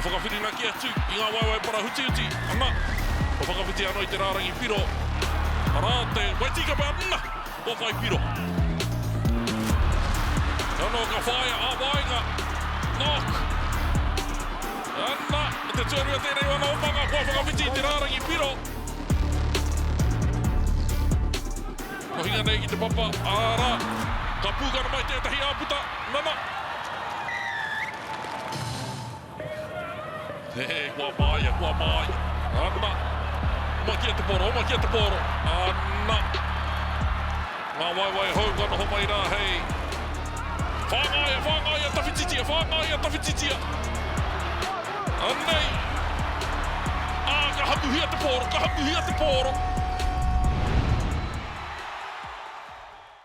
whakawhirina ki atu i ngā waiwai para huti. Ana, o whakawhiti anō i te rārangi piro. Arā te waitika pē ana, o whai piro. Anō ka whaia, a wainga, knock. Ana, te tuarua tēnei wana opanga, kua whakawhiti i te rārangi piro. Ko hinga nei ki te papa, arā, ka pūkana mai tētahi āputa, nana. Kua māia. Anna. Oma kia te poro. Anna. Ngā waiwai hau kana ho mai rā, hei. Whāngaia, tawhititia. Annei. Ka hamuhia te poro.